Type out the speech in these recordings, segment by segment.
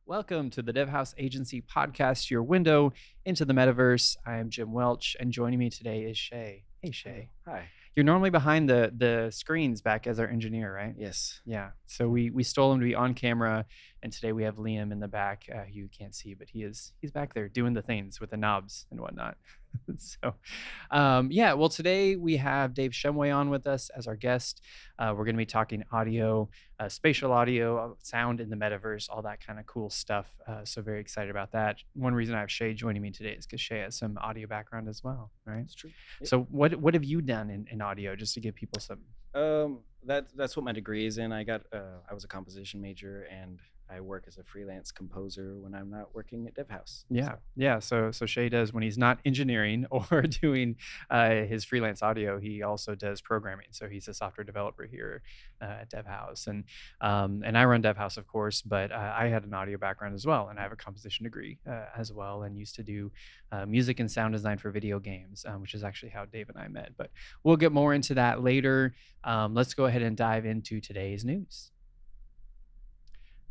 Welcome to the Devhouse Agency Podcast, your window into the Metaverse. I am Jim Welch, and joining me today is Shay. Hey, Shay. Hi. You're normally behind the screens back as our engineer, right? Yes. Yeah. So we stole him to be on camera, and today we have Liam in the back. You can't see, but he's back there doing the things with the knobs and whatnot. So, yeah. Well, today we have Dave Shumway on with us as our guest. We're going to be talking audio, spatial audio, sound in the metaverse, all that kind of cool stuff. So very excited about that. One reason I have Shay joining me today is because Shay has some audio background as well, right? That's true. So what have you done in audio, just to give people some? That's what my degree is in. I was a composition major, and I work as a freelance composer when I'm not working at Devhouse. Yeah. So Shay does, when he's not engineering or doing his freelance audio, he also does programming. So he's a software developer here at Devhouse, and I run Devhouse, of course, but I had an audio background as well, and I have a composition degree as well, and used to do music and sound design for video games, which is actually how Dave and I met. But we'll get more into that later. Let's go ahead and dive into today's news.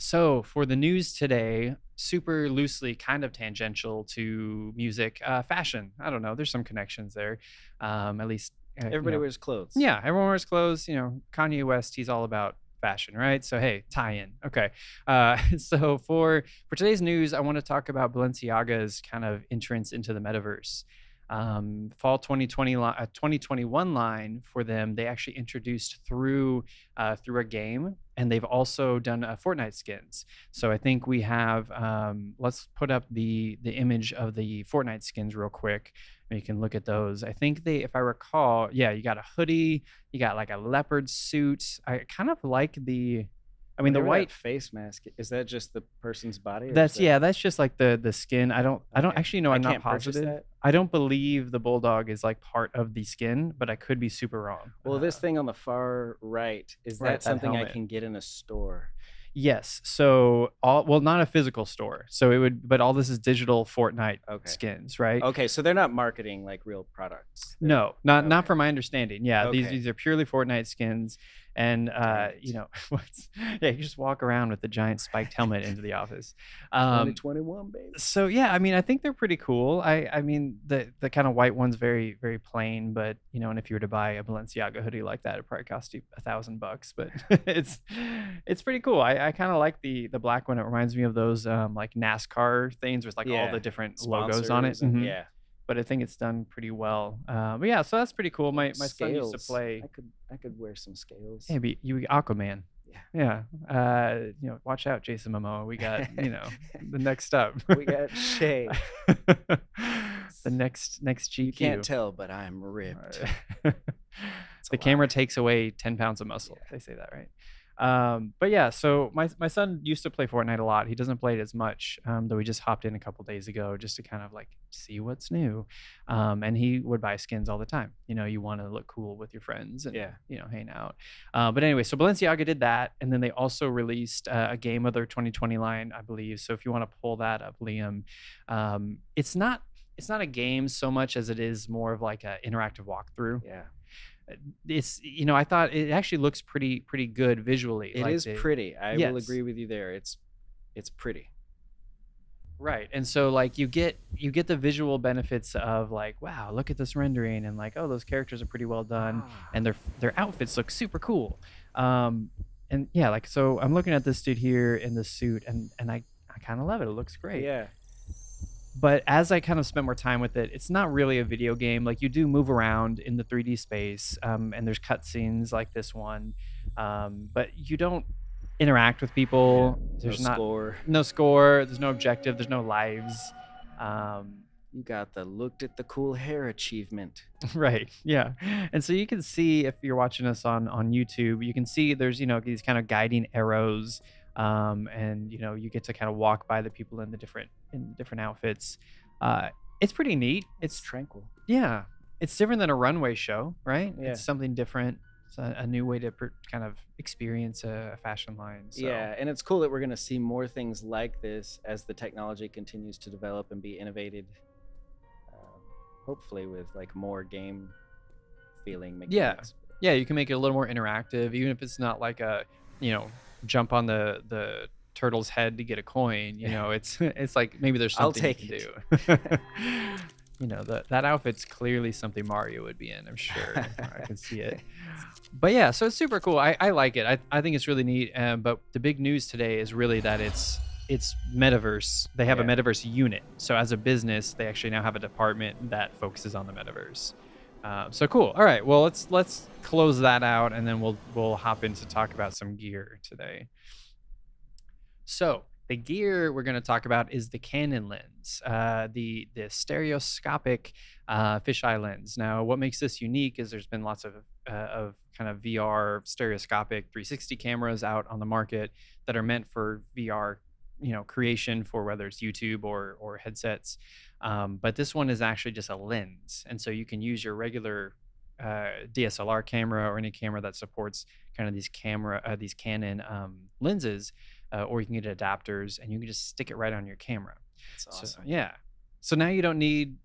So for the news today, super loosely, kind of tangential to music, fashion. I don't know. There's some connections there. At least Everybody wears clothes. Yeah, everyone wears clothes. Kanye West, he's all about fashion, right? So hey, tie in. Okay. So for today's news, I want to talk about Balenciaga's kind of entrance into the metaverse. Fall 2021 line for them, they actually introduced through a game, and they've also done Fortnite skins. So I think we have, let's put up the image of the Fortnite skins real quick. You can look at those. I think if I recall, yeah, you got a hoodie, you got like a leopard suit. I kind of like the white face mask, is that just the person's body? That's just like the skin. I don't actually know. I'm not positive. I don't believe the bulldog is like part of the skin, but I could be super wrong. Well, this thing on the far right, is that something I can get in a store? Yes. So not a physical store. So it would, but all this is digital Fortnite skins, right? Okay, so they're not marketing like real products. No, not from my understanding. Yeah, these are purely Fortnite skins. And you just walk around with the giant spiked helmet into the office. 2021, baby. So yeah, I think they're pretty cool. I mean the kind of white one's very, very plain, but and if you were to buy a Balenciaga hoodie like that, it'd probably cost you $1,000. But it's pretty cool. I kind of like the black one. It reminds me of those like NASCAR things with like all the different logos on it. Mm-hmm. Yeah. But I think it's done pretty well. But yeah, so that's pretty cool. My son used to play. I could wear some scales. Yeah, but you Aquaman. Yeah. Watch out, Jason Momoa. We got the next up. We got Shay. The next GQ. You can't tell, but I'm ripped. The camera takes away 10 pounds of muscle. Yeah. They say that, right? But yeah, so my son used to play Fortnite a lot. He doesn't play it as much, though we just hopped in a couple days ago just to kind of like see what's new. And he would buy skins all the time. You want to look cool with your friends and hang out. But anyway, so Balenciaga did that, and then they also released a game of their 2020 line, I believe. So if you want to pull that up, Liam, it's not a game so much as it is more of like an interactive walkthrough. Yeah. It's I thought it actually looks pretty good visually. It is pretty. I will agree with you there. It's pretty. Right. And so like you get the visual benefits of like, wow, look at this rendering, and like, oh, those characters are pretty well done, and their outfits look super cool. And yeah, like, so I'm looking at this dude here in the suit, and I kind of love it. It looks great. Yeah. But as I kind of spent more time with it, it's not really a video game. Like, you do move around in the 3D space, and there's cutscenes like this one, but you don't interact with people. There's no score. There's no objective. There's no lives. You got the looked at the cool hair achievement. Right. Yeah. And so you can see, if you're watching us on YouTube, you can see there's these kind of guiding arrows. And you get to kind of walk by the people in the different outfits. It's pretty neat. It's tranquil. Yeah, it's different than a runway show, right? Yeah. It's something different. It's a new way to kind of experience a fashion line. So. Yeah, and it's cool that we're going to see more things like this as the technology continues to develop and be innovated. Hopefully with like more game feeling mechanics. Yeah, you can make it a little more interactive, even if it's not like a jump on the turtle's head to get a coin. It's like maybe there's I'll something you take can do. That outfit's clearly something Mario would be in, I'm sure. I can see it. But yeah, so it's super cool. I like it. I think it's really neat. But the big news today is really that it's Metaverse. They have a Yeah. Metaverse unit. So as a business, they actually now have a department that focuses on the Metaverse. So cool. All right. Well, let's close that out, and then we'll hop in to talk about some gear today. So the gear we're going to talk about is the Canon lens, the stereoscopic fisheye lens. Now, what makes this unique is there's been lots of kind of VR stereoscopic 360 cameras out on the market that are meant for VR, creation for whether it's YouTube or headsets. But this one is actually just a lens, and so you can use your regular DSLR camera or any camera that supports kind of these Canon lenses, or you can get adapters and you can just stick it right on your camera. That's So awesome. yeah, so now you don't need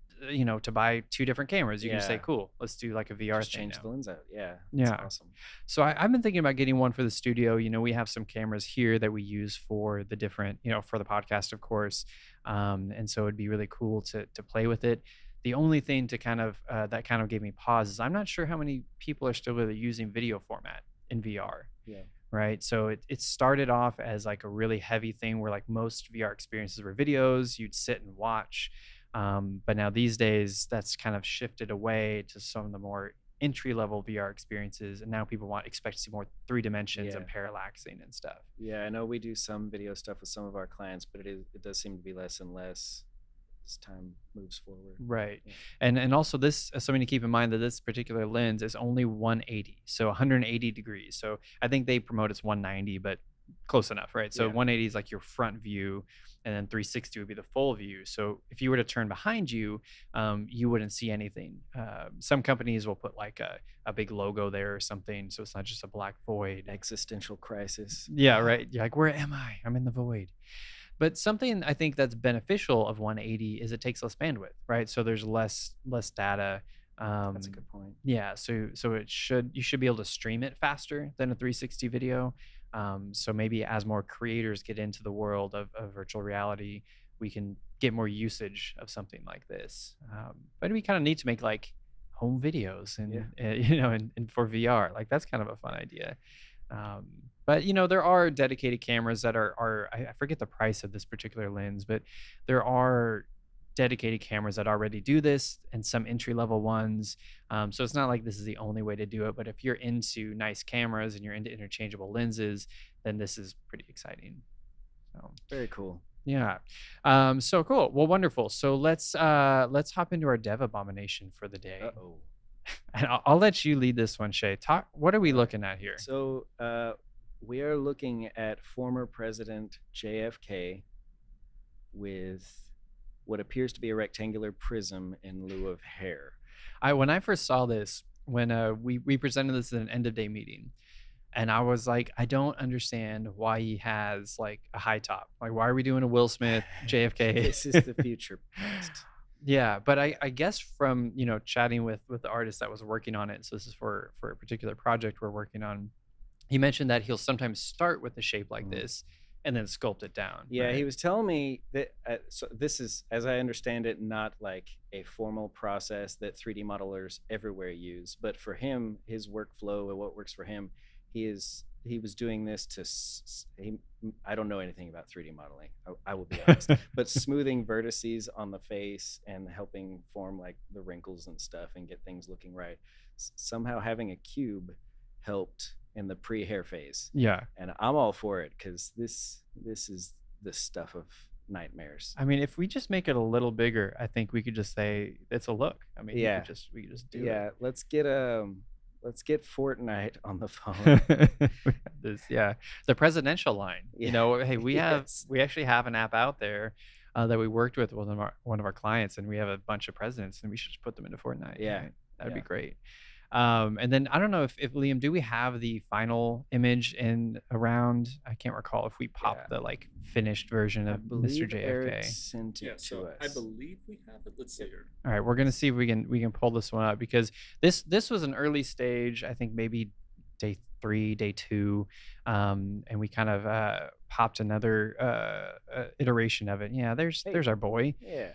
to buy two different cameras. You can just say, Yeah. cool, let's do like a VR Just thing change now. the lens out. Yeah. That's Yeah. awesome. So I've been thinking about getting one for the studio. We have some cameras here that we use for the different, for the podcast, of course. And so it'd be really cool to play with it. The only thing to kind of that kind of gave me pause is I'm not sure how many people are still really using video format in VR. Yeah. Right. So it started off as like a really heavy thing where like most VR experiences were videos, you'd sit and watch. But now these days that's kind of shifted away to some of the more entry level VR experiences. And now people expect to see more 3 dimensions and Yeah. parallaxing and stuff. Yeah, I know we do some video stuff with some of our clients, but it does seem to be less and less as time moves forward. Right. Yeah. And also this, something to keep in mind that this particular lens is only 180, so 180 degrees. So I think they promote it's 190, but close enough, right? So Yeah. 180 is like your front view, and then 360 would be the full view. So if you were to turn behind you, you wouldn't see anything. Some companies will put like a big logo there or something, so it's not just a black void. Existential crisis. Yeah, right. You're like, where am I? I'm in the void. But something I think that's beneficial of 180 is it takes less bandwidth, right? So there's less data. That's a good point. Yeah, so you should be able to stream it faster than a 360 video. So maybe as more creators get into the world of virtual reality, we can get more usage of something like this. But it'd be kind of neat to make like home videos and and for VR. Like that's kind of a fun idea. But there are dedicated cameras that are I forget the price of this particular lens, but there are dedicated cameras that already do this and some entry level ones. So it's not like this is the only way to do it, but if you're into nice cameras and you're into interchangeable lenses, then this is pretty exciting. So Very cool. yeah. So cool. Well, wonderful. So let's hop into our dev abomination for the day. Uh-oh. And I'll let you lead this one, Shay. What are we looking at here? So we are looking at former President JFK with what appears to be a rectangular prism in lieu of hair. When I first saw this, when we presented this at an end of day meeting, and I was like, I don't understand why he has like a high top. Like, why are we doing a Will Smith JFK? This is the future past. Yeah, but I guess from chatting with the artist that was working on it, so this is for a particular project we're working on. He mentioned that he'll sometimes start with a shape like this and then sculpt it down. Yeah, right? he was telling me that so this is, as I understand it, not like a formal process that 3D modelers everywhere use, but for him, his workflow and what works for him, he was doing this to I don't know anything about 3D modeling, I will be honest, but smoothing vertices on the face and helping form like the wrinkles and stuff and get things looking right. Somehow having a cube helped in the pre-hair phase. Yeah. And I'm all for it because this is the stuff of nightmares. I mean, if we just make it a little bigger, I think we could just say it's a look. I mean, Yeah. we could just do Yeah, let's get Fortnite on the phone. it. The presidential line. Yeah. Hey, we actually have an app out there that we worked with one of our clients, and we have a bunch of presidents, and we should just put them into Fortnite. Yeah. Right? That'd be Yeah. great. And then I don't know if Liam, do we have the final image in around? I can't recall if we popped the like finished version I of Mr. believe JFK. Eric sent it Yeah, to so us. I believe we have it. Let's see here. All right, we're gonna see if we can pull this one up, because this was an early stage. I think maybe day 3, day 2, and we kind of popped another iteration of it. Yeah, Hey, there's our boy. yeah.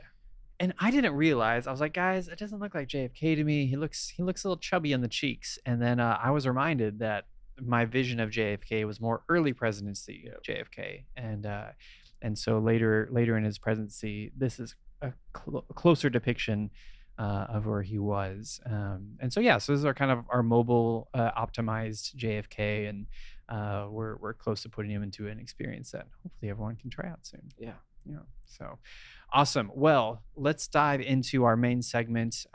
And I didn't realize. I was like, guys, it doesn't look like JFK to me. He looks a little chubby on the cheeks. And then I was reminded that my vision of JFK was more early presidency Yep. JFK, and so later in his presidency, this is a closer depiction of where he was. And so yeah, so this is our kind of our mobile optimized JFK, and we're close to putting him into an experience that hopefully everyone can try out soon. Yeah. Yeah. So awesome. Well, let's dive into our main segment.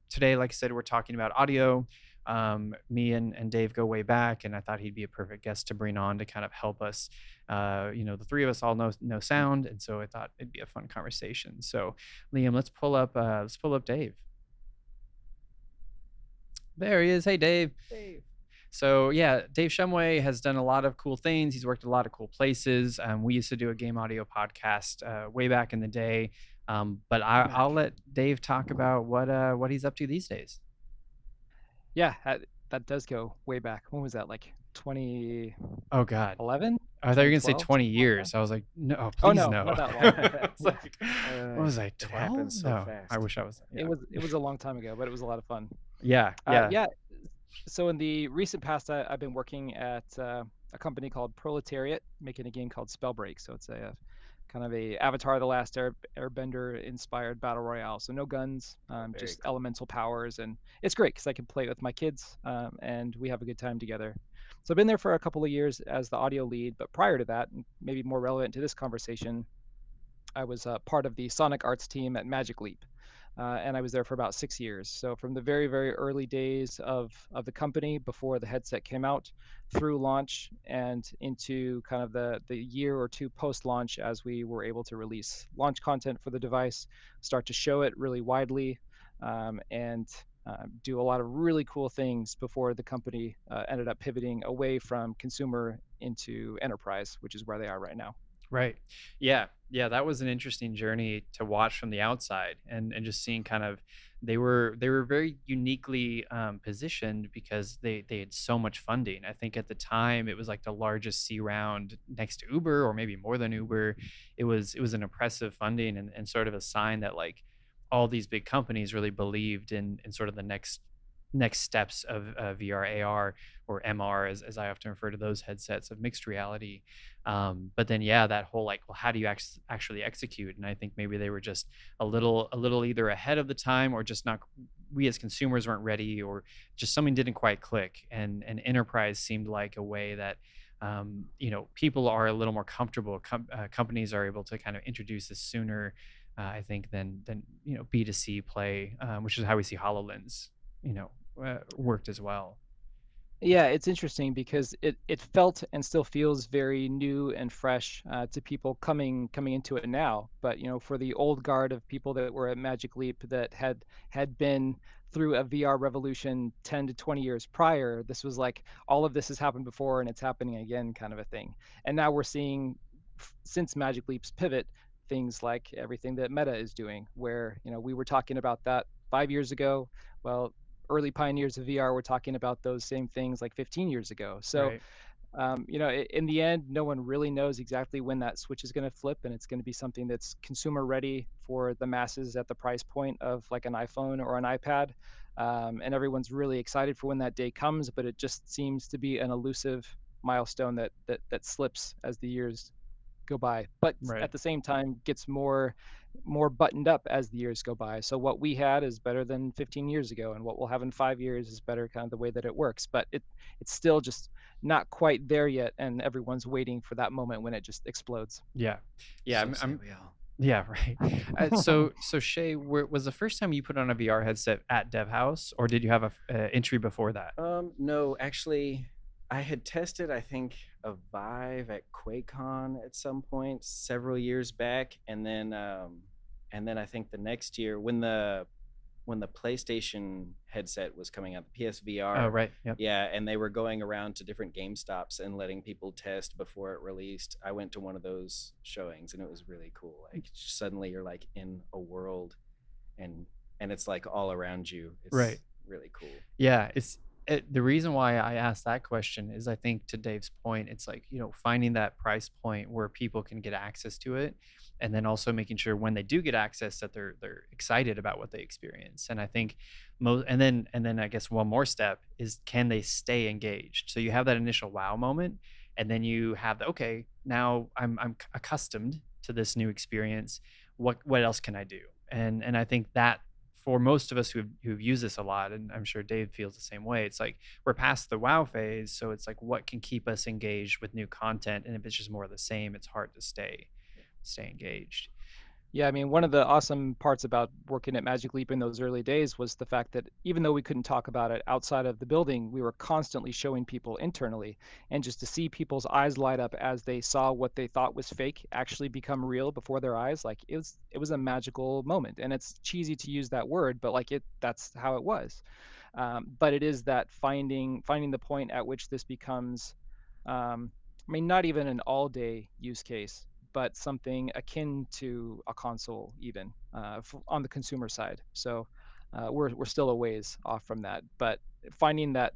Today, like I said, we're talking about audio. Me and Dave go way back, and I thought he'd be a perfect guest to bring on to kind of help us. The three of us all know sound, and so I thought it'd be a fun conversation. So, Liam, let's pull up Dave. There he is. Hey, Dave. Dave. So yeah, Dave Shumway has done a lot of cool things. He's worked at a lot of cool places. We used to do a game audio podcast way back in the day, but I'll let Dave talk about what he's up to these days. Yeah, that does go way back. When was that? Like 2011? Oh God, 11? I thought you were gonna say 2012, 20 something like years. that? I was like, no, Oh please no, no. not that long. It's like, what was I, It 12? happens so No, fast. I wish I was. Yeah, It was a long time ago, but it was a lot of fun. yeah. Yeah. So in the recent past, I've been working at a company called Proletariat, making a game called Spellbreak. So it's a kind of a Avatar: The Last Airbender inspired battle royale. So no guns, just cool. elemental powers, and it's great because I can play it with my kids, and we have a good time together. So I've been there for a couple of years as the audio lead, but prior to that, and maybe more relevant to this conversation, I was part of the Sonic Arts team at Magic Leap. And I was there for about 6 years. So from the very, very early days of the company before the headset came out, through launch, and into kind of the year or two post-launch, as we were able to release launch content for the device, start to show it really widely, and do a lot of really cool things before the company ended up pivoting away from consumer into enterprise, which is where they are right now. Right. Yeah. Yeah. That was an interesting journey to watch from the outside, and just seeing kind of they were very uniquely positioned because they had so much funding. I think at the time it was like the largest C round next to Uber, or maybe more than Uber. It was an impressive funding, and sort of a sign that like all these big companies really believed in sort of the next steps of VR, AR, or MR, as I often refer to those headsets of mixed reality. But then, yeah, that whole like, well, how do you actually execute? And I think maybe they were just a little either ahead of the time, or just not. We as consumers weren't ready, or just something didn't quite click. And enterprise seemed like a way that people are a little more comfortable. Companies are able to kind of introduce this sooner, I think, than B2C play, which is how we see HoloLens worked as well. Yeah, it's interesting because it felt and still feels very new and fresh to people coming into it now. But for the old guard of people that were at Magic Leap that had been through a VR revolution 10 to 20 years prior, this was like all of this has happened before and it's happening again, kind of a thing. And now we're seeing, since Magic Leap's pivot, things like everything that Meta is doing, where we were talking about that 5 years ago. Well, early pioneers of VR were talking about those same things like 15 years ago. So, Right. in the end, no one really knows exactly when that switch is going to flip, and it's going to be something that's consumer ready for the masses at the price point of like an iPhone or an iPad. And everyone's really excited for when that day comes, but it just seems to be an elusive milestone that slips as the years go by, but Right. at the same time gets more buttoned up as the years go by. So what we had is better than 15 years ago, and what we'll have in 5 years is better, kind of the way that it works. But it's still just not quite there yet, and everyone's waiting for that moment when it just explodes. Yeah. Yeah. So say I'm we all. Yeah, right. So Shay, was the first time you put on a VR headset at Devhouse, or did you have a entry before that? No, actually, I had tested, I think, a Vive at QuakeCon at some point several years back, and then I think the next year when the PlayStation headset was coming out, the PSVR. Oh, right. Yep. Yeah, and they were going around to different GameStops and letting people test before it released. I went to one of those showings, and it was really cool. Like suddenly you're like in a world, and it's like all around you. It's Right. really cool. Yeah, it's The reason why I asked that question is I think to Dave's point, it's like, finding that price point where people can get access to it. And then also making sure when they do get access that they're excited about what they experience. And I think and then I guess one more step is, can they stay engaged? So you have that initial wow moment, and then you have the, okay, now I'm accustomed to this new experience. What else can I do? And I think that for most of us who've used this a lot, and I'm sure Dave feels the same way, it's like we're past the wow phase. So it's like, what can keep us engaged with new content? And if it's just more of the same, it's hard to stay engaged. Yeah, I mean, one of the awesome parts about working at Magic Leap in those early days was the fact that even though we couldn't talk about it outside of the building, we were constantly showing people internally. And just to see people's eyes light up as they saw what they thought was fake actually become real before their eyes, like it was a magical moment. And it's cheesy to use that word, but like that's how it was. But it is that finding the point at which this becomes, I mean, not even an all day use case, but something akin to a console, even on the consumer side. So we're still a ways off from that, but finding that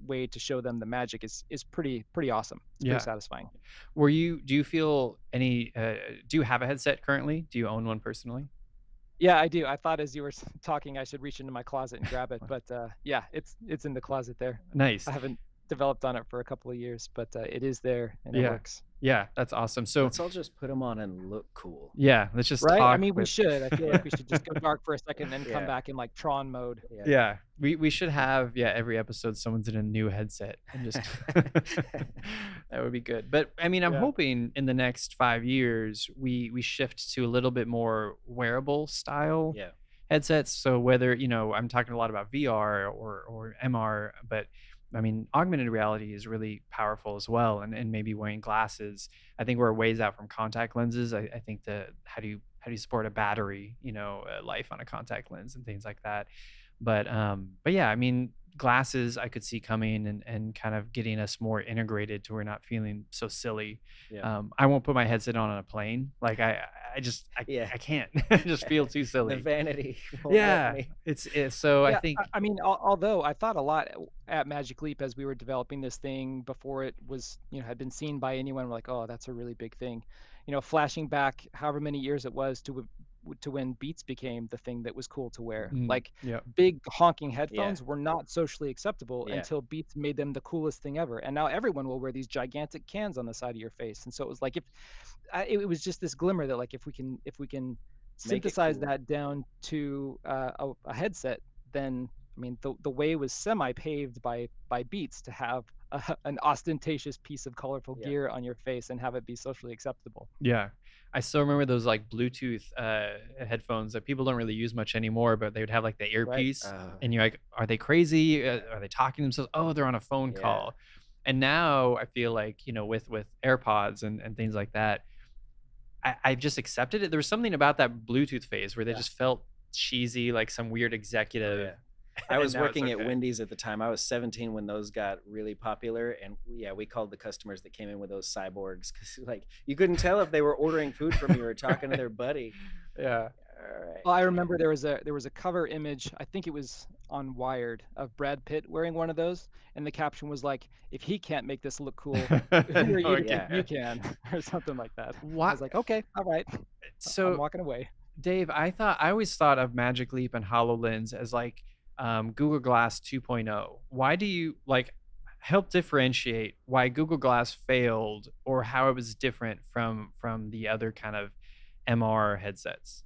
way to show them the magic is pretty awesome. It's pretty Yeah. satisfying. Do you feel any, do you have a headset currently? Do you own one personally? Yeah, I do. I thought as you were talking, I should reach into my closet and grab it, but yeah, it's in the closet there. Nice. I haven't developed on it for a couple of years, but it is there and it Yeah. works. Yeah, that's awesome. So Let's all just put them on and look cool. yeah, let's just Right? I talk mean, we with should. I feel Yeah. like we should just go dark for a second and then come Yeah. back in like Tron mode. Yeah. yeah, we should have, yeah, every episode someone's in a new headset and just that would be good. But I mean, I'm Yeah. hoping in the next 5 years we shift to a little bit more wearable style Yeah. headsets. So whether, I'm talking a lot about VR or MR, but I mean, augmented reality is really powerful as well. And maybe wearing glasses. I think we're a ways out from contact lenses. I think how do you support a battery, life on a contact lens and things like that. But yeah, I mean, glasses I could see coming and kind of getting us more integrated to where we're not feeling so silly. Yeah. I won't put my headset on a plane. Like Yeah. I can't. I just feel too The silly. vanity won't let Yeah, me. it's so I Yeah, think I mean, although I thought a lot at Magic Leap as we were developing this thing before it was, had been seen by anyone, we're like, oh, that's a really big thing. Flashing back however many years it was to when Beats became the thing that was cool to wear. Like yeah. big honking Yeah. headphones were not socially acceptable Yeah. until Beats made them the coolest thing ever. And now everyone will wear these gigantic cans on the side of your face. And so it was like it was just this glimmer that like if we can Make it synthesize cool. that down to a headset, then I mean the way was semi paved by Beats to have an ostentatious piece of colorful Yeah. gear on your face and have it be socially acceptable. Yeah. I still remember those like Bluetooth headphones that people don't really use much anymore, but they would have like the Right. earpiece, Oh, and you're like, are they crazy? Are they talking to themselves? Oh, they're on a phone yeah. call. And now I feel like, with AirPods and things like that, I've just accepted it. There was something about that Bluetooth phase where they Yeah. just felt cheesy, like some weird Oh, executive. yeah. I And was now it's working at okay. Wendy's at the time. I was 17 when those got really popular, and we called the customers that came in with those cyborgs because like you couldn't tell if they were ordering food from you or talking to their buddy. Yeah. All right. Well, I remember there was a cover image, I think it was on Wired, of Brad Pitt wearing one of those, and the caption was like, "If he can't make this look cool, who are you No, to Yeah. think you can?" or something like that. I What? was like, "Okay, all right, I'm So walking away." Dave, I always thought of Magic Leap and HoloLens as like Google Glass 2.0. Why do you like help differentiate why Google Glass failed or how it was different from the other kind of MR headsets?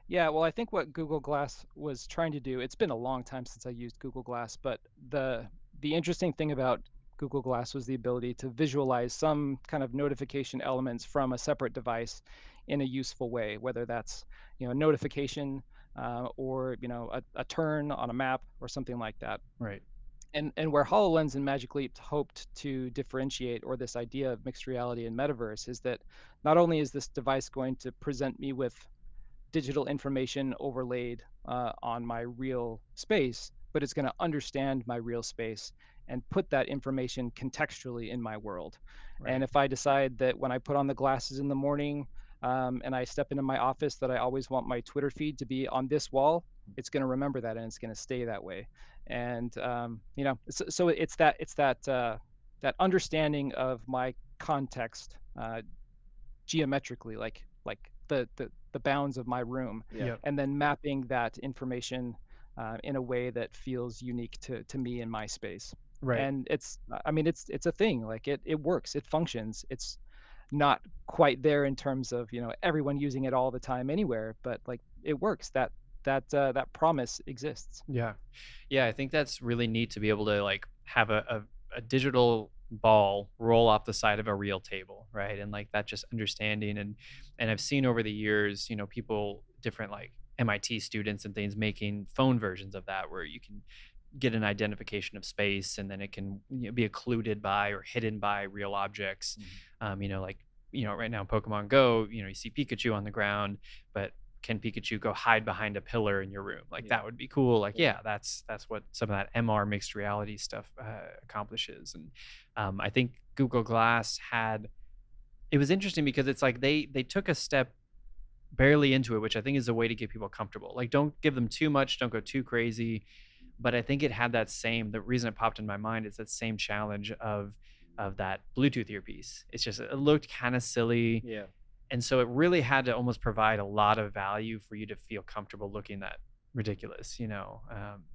Yeah, well, I think what Google Glass was trying to do, it's been a long time since I used Google Glass, but the interesting thing about Google Glass was the ability to visualize some kind of notification elements from a separate device in a useful way, whether that's, a notification or, a turn on a map or something like that. Right. And where HoloLens and Magic Leap hoped to differentiate, or this idea of mixed reality and metaverse, is that not only is this device going to present me with digital information overlaid on my real space, but it's going to understand my real space and put that information contextually in my world. Right. And if I decide that when I put on the glasses in the morning and I step into my office that I always want my Twitter feed to be on this wall, it's going to remember that and it's going to stay that way. And so it's that understanding of my context geometrically, like the bounds of my room, Yeah. Yep. and then mapping that information in a way that feels unique to me in my space. Right. And it's a thing. Like it works, it functions. It's not quite there in terms of everyone using it all the time anywhere, but like it works. That promise exists. Yeah. Yeah, I think that's really neat to be able to like have a digital ball roll off the side of a real table, right? And like that just understanding and I've seen over the years, people different like MIT students and things making phone versions of that where you can get an identification of space and then it can be occluded by or hidden by real objects. Like right now in Pokemon Go, you see Pikachu on the ground, but can Pikachu go hide behind a pillar in your room? Like Yeah. that would be cool. Like Yeah. that's what some of that MR mixed reality stuff accomplishes. And I think Google Glass had it was interesting because it's like they took a step barely into it, which I think is a way to get people comfortable. Like don't give them too much, don't go too crazy. But I think it had that same the reason it popped in my mind is that same challenge of that Bluetooth earpiece. It's just it looked kind of silly. Yeah. And so it really had to almost provide a lot of value for you to feel comfortable looking that ridiculous,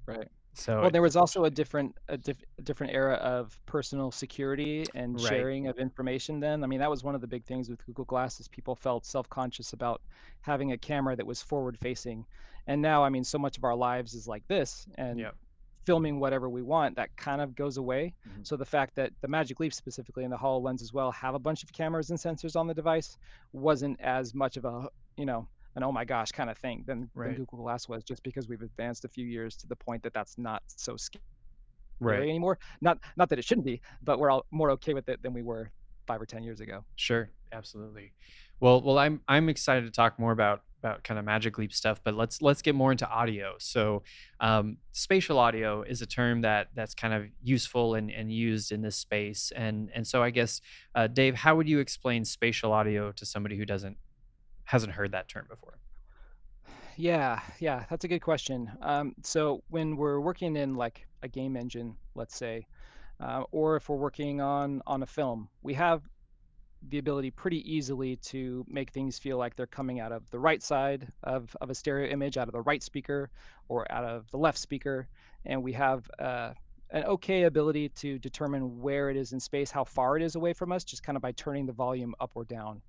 Right. So Well, there was also a different era of personal security and right, sharing of information then. I mean, that was one of the big things with Google Glass is people felt self-conscious about having a camera that was forward facing. And now, I mean, so much of our lives is like this and yeah, filming whatever we want, that kind of goes away. Mhm. So the fact that the Magic Leap specifically and the HoloLens as well have a bunch of cameras and sensors on the device wasn't as much of a, an oh my gosh kind of thing than right, Google Glass was, just because we've advanced a few years to the point that that's not so scary right. anymore. Not that it shouldn't be, but we're all more okay with it than we were 5 or 10 years ago. Sure, absolutely. Well, I'm excited to talk more about kind of Magic Leap stuff, but let's get more into audio. So, spatial audio is a term that's kind of useful and used in this space, and so I guess, Dave, how would you explain spatial audio to somebody who hasn't heard that term before? Yeah, that's a good question. So when we're working in like a game engine, let's say, or if we're working on a film, we have the ability pretty easily to make things feel like they're coming out of the right side of a stereo image, out of the right speaker, or out of the left speaker. And we have an okay ability to determine where it is in space, how far it is away from us, just kind of by turning the volume up or down.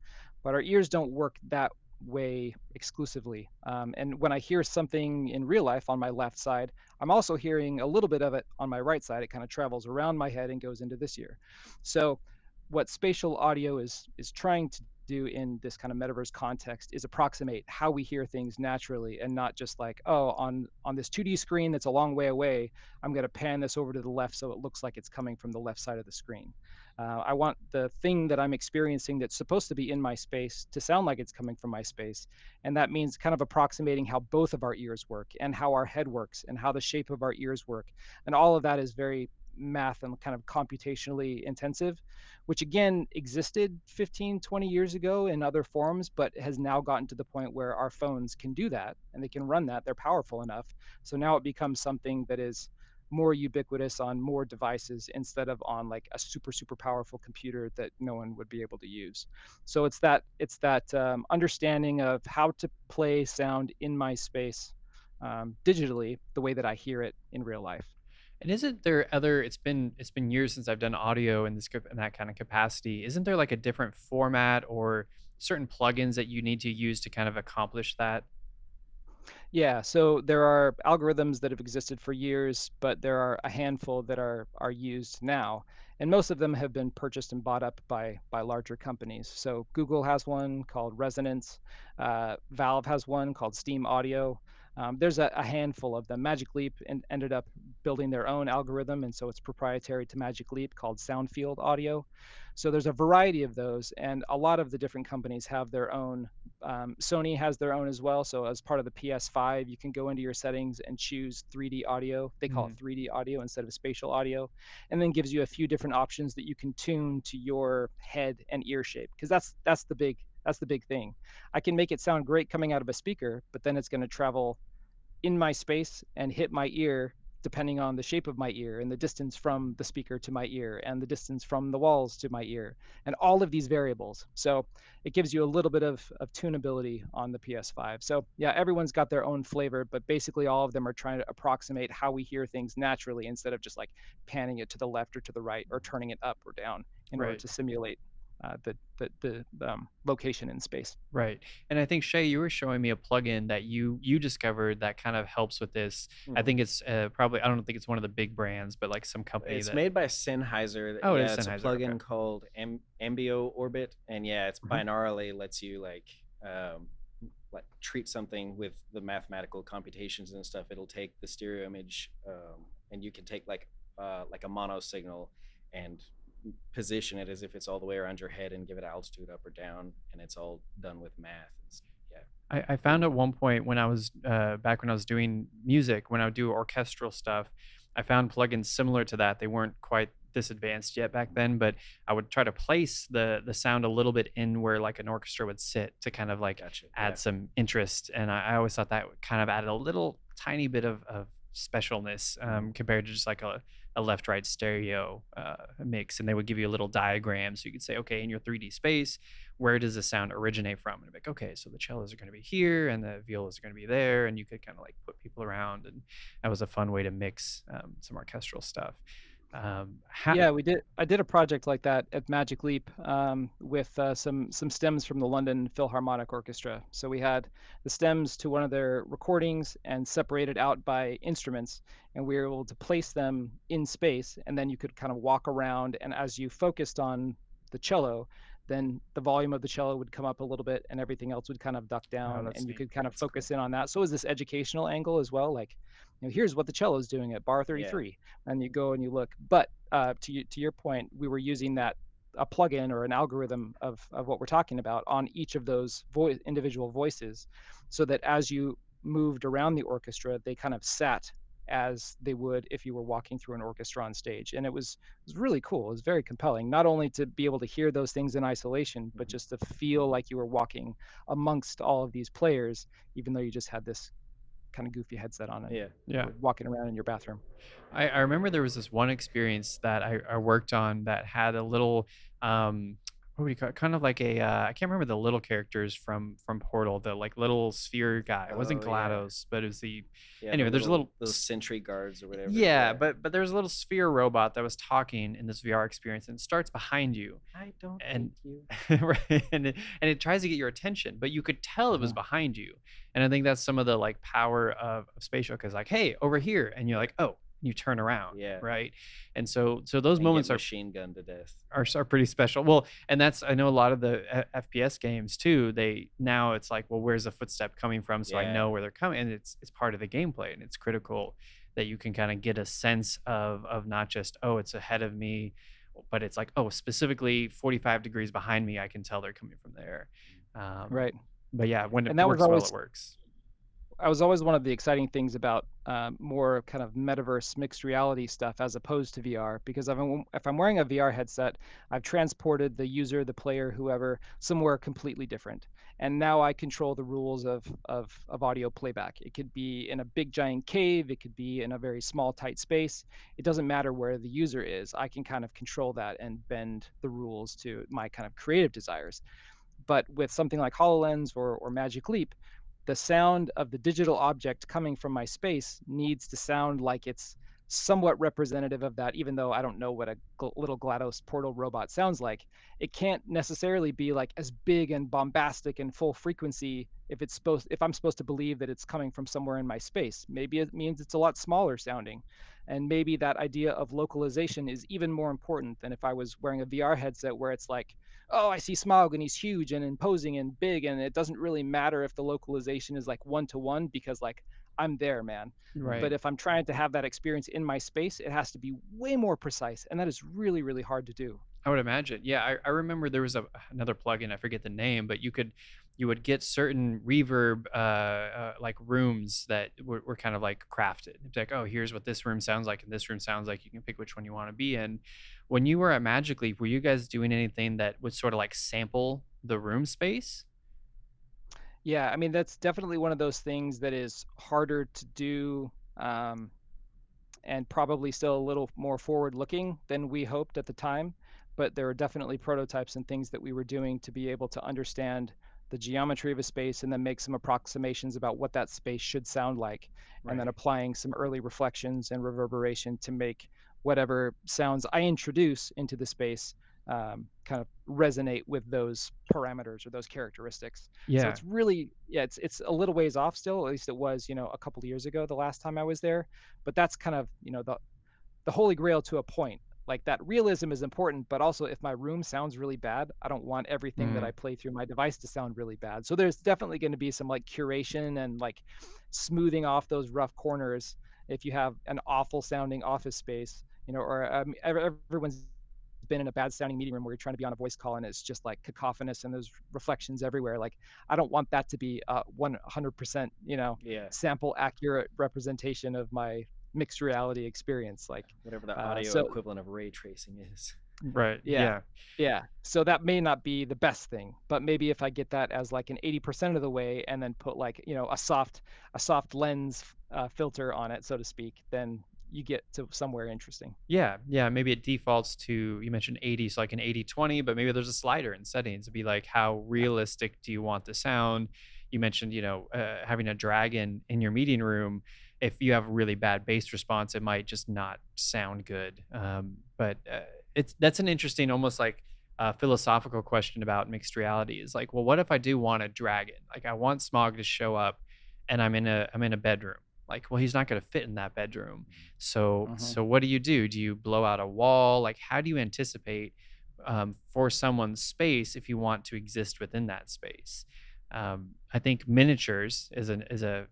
But our ears don't work that way exclusively. And when I hear something in real life on my left side, I'm also hearing a little bit of it on my right side. It kind of travels around my head and goes into this ear. So what spatial audio is trying to do in this kind of metaverse context is approximate how we hear things naturally, and not just like, oh, on this 2D screen that's a long way away, I'm going to pan this over to the left so it looks like it's coming from the left side of the screen. I want the thing that I'm experiencing that's supposed to be in my space to sound like it's coming from my space. And that means kind of approximating how both of our ears work and how our head works and how the shape of our ears work. And all of that is very math and kind of computationally intensive, which again existed 15, 20 years ago in other forms, but has now gotten to the point where our phones can do that and they can run that. They're powerful enough. So now it becomes something that is more ubiquitous on more devices instead of on like a super powerful computer that no one would be able to use. So it's that understanding of how to play sound in my space digitally the way that I hear it in real life. And isn't there other? It's been years since I've done audio in that kind of capacity. Isn't there like a different format or certain plugins that you need to use to kind of accomplish that? Yeah, so there are algorithms that have existed for years, but there are a handful that are used now, and most of them have been purchased and bought up by larger companies. So Google has one called Resonance, Valve has one called Steam Audio. There's a handful of them. Magic Leap ended up building their own algorithm, and so it's proprietary to Magic Leap called Soundfield Audio. So there's a variety of those, and a lot of the different companies have their own. Sony has their own as well. So as part of the PS5, you can go into your settings and choose 3D audio. They call it Mhm. 3D audio instead of spatial audio, and then gives you a few different options that you can tune to your head and ear shape. Because that's the big thing. I can make it sound great coming out of a speaker, but then it's going to travel in my space and hit my ear depending on the shape of my ear and the distance from the speaker to my ear and the distance from the walls to my ear and all of these variables. So it gives you a little bit of tunability on the PS5. So yeah, everyone's got their own flavor, but basically all of them are trying to approximate how we hear things naturally instead of just like panning it to the left or to the right or turning it up or down in order Right. to simulate the location in space. Right. And I think Shay, you were showing me a plugin that you discovered that kind of helps with this. I Mhm. think it's probably, I don't think it's one of the big brands, but like some company It's that. made by Sennheiser. Oh, it is Yeah, it's a Sennheiser. Okay. plugin called Ambio Orbit, and yeah, it's Mhm. binaurally lets you um, like treat something with the mathematical computations and stuff. It'll take the stereo image, and you can take like a mono signal and position it as if it's all the way around your head and give it altitude up or down, and it's all done with math. Yeah, I found at one point when I was back when I was doing music, when I would do orchestral stuff, I found plugins similar to that. They weren't quite this advanced yet back then, but I would try to place the sound a little bit in where like an orchestra would sit to kind of like gotcha. add Yeah, some interest. And I always thought that would kind of added a little tiny bit of specialness compared to just like a left right stereo mix. And they would give you a little diagram so you could say, okay, in your 3D space, where does the sound originate from? And I'd be like, okay, so the cellos are going to be here and the violas are going to be there. And you could kind of like put people around. And that was a fun way to mix some orchestral stuff. Yeah, we did. I did a project like that at Magic Leap with some stems from the London Philharmonic Orchestra. So we had the stems to one of their recordings and separated out by instruments, and we were able to place them in space. And then you could kind of walk around, and as you focused on the cello, then the volume of the cello would come up a little bit, and everything else would kind of duck oh, down, that's and you neat. could kind of that's cool. focus in on that. So it was this educational angle as well, like, here's what the cello is doing at bar Yeah, 33, and you go and you look. But to your point, we were using that a plugin or an algorithm of what we're talking about on each of those individual voices, so that as you moved around the orchestra, they kind of sat as they would if you were walking through an orchestra on stage. And it was really cool. It was very compelling, not only to be able to hear those things in isolation, but Mhm. just to feel like you were walking amongst all of these players, even though you just had this kind of goofy headset on and Yeah. Yeah. were walking around in your bathroom. I remember there was this one experience that I worked on that had a little what would you call it? Kind of like a I can't remember the little characters from Portal, the like little sphere guy. It wasn't Oh yeah, GLaDOS, but it was the yeah. The anyway, there's a little those sentry guards or whatever. yeah, Yeah. but there was a little sphere robot that was talking in this VR experience and it starts behind you I don't and think you. right and it tries to get your attention, but you could tell it was Mhm. behind you. And I think that's some of the like power of spatial because like, hey, over here, and you're like, oh, you turn around, Yeah. right? And so those And moments get are machine gunned to death. are pretty special. Well, and that's I know a lot of the FPS games too. They now it's like, well, where's the footstep coming from? So I Yeah. know where they're coming, and it's part of the gameplay, and it's critical that you can kind of get a sense of not just oh, it's ahead of me, but it's like oh, specifically 45 degrees behind me. I can tell they're coming from there. Um, Right. but yeah, when it And that was works well, always it works. I was always one of the exciting things about more kind of metaverse mixed reality stuff as opposed to VR, because if I'm wearing a VR headset, I've transported the user, the player, whoever, somewhere completely different. And now I control the rules of audio playback. It could be in a big giant cave, it could be in a very small tight space. It doesn't matter where the user is. I can kind of control that and bend the rules to my kind of creative desires. But with something like HoloLens or Magic Leap, the sound of the digital object coming from my space needs to sound like it's somewhat representative of that, even though I don't know what a little GLaDOS portal robot sounds like. It can't necessarily be like as big and bombastic and full frequency if I'm supposed to believe that it's coming from somewhere in my space. Maybe it means it's a lot smaller sounding. And maybe that idea of localization is even more important than if I was wearing a VR headset where it's like, oh, I see Smaug and he's huge and imposing and big, and it doesn't really matter if the localization is like one to one because like I'm there, man. Right. But if I'm trying to have that experience in my space, it has to be way more precise, and that is really, really hard to do. I would imagine. Yeah, I remember there was another plugin. I forget the name, but you would get certain reverb like rooms that were kind of like crafted. It's like, oh, here's what this room sounds like, and this room sounds like. You can pick which one you want to be in. When you were at Magic Leap, were you guys doing anything that would sort of like sample the room space? Yeah, I mean, that's definitely one of those things that is harder to do, and probably still a little more forward looking than we hoped at the time. But there are definitely prototypes and things that we were doing to be able to understand the geometry of a space and then make some approximations about what that space should sound like, and then Right. applying some early reflections and reverberation to make whatever sounds I introduce into the space kind of resonate with those parameters or those characteristics. So Yeah. it's really, yeah, it's a little ways off still. At least it was, a couple of years ago, the last time I was there. But that's kind of, the holy grail to a point. Like that realism is important, but also if my room sounds really bad, I don't want everything that I Mm, play through my device to sound really bad. So there's definitely going to be some like curation and like smoothing off those rough corners if you have an awful sounding office space, or everyone's been in a bad sounding meeting room where you're trying to be on a voice call and it's just like cacophonous and there's reflections everywhere. Like I don't want that to be 100%, Yeah. sample accurate representation of my mixed reality experience. Like, Whatever the audio so equivalent of ray tracing is. right. yeah, Yeah. yeah. So that may not be the best thing, but maybe if I get that as like an 80% of the way and then put like, a soft lens filter on it, so to speak, then you get to somewhere interesting. Yeah, yeah, maybe it defaults to you mentioned 80, so like an 80/20, but maybe there's a slider in settings to be like, how Yeah. realistic do you want the sound? You mentioned, having a dragon in your meeting room. If you have really bad bass response, it might just not sound good. But that's an interesting, almost like philosophical question about mixed reality. Is like, well, what if I do want a dragon? Like, I want Smog to show up, and I'm in a bedroom. Like, well, he's not going to fit in that bedroom, so Hmm. so what do you do? Do you blow out a wall? Like, how do you anticipate for someone's space if you want to exist within that space? I think miniatures is a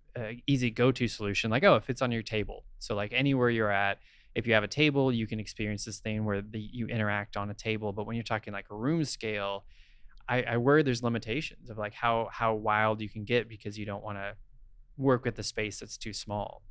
easy go-to solution. Like, oh, it fits on your table. So like anywhere you're at, if you have a table, you can experience this thing where you interact on a table. But when you're talking like a room scale, I worry there's limitations of like how wild you can get because you don't want to work with the space that's too small.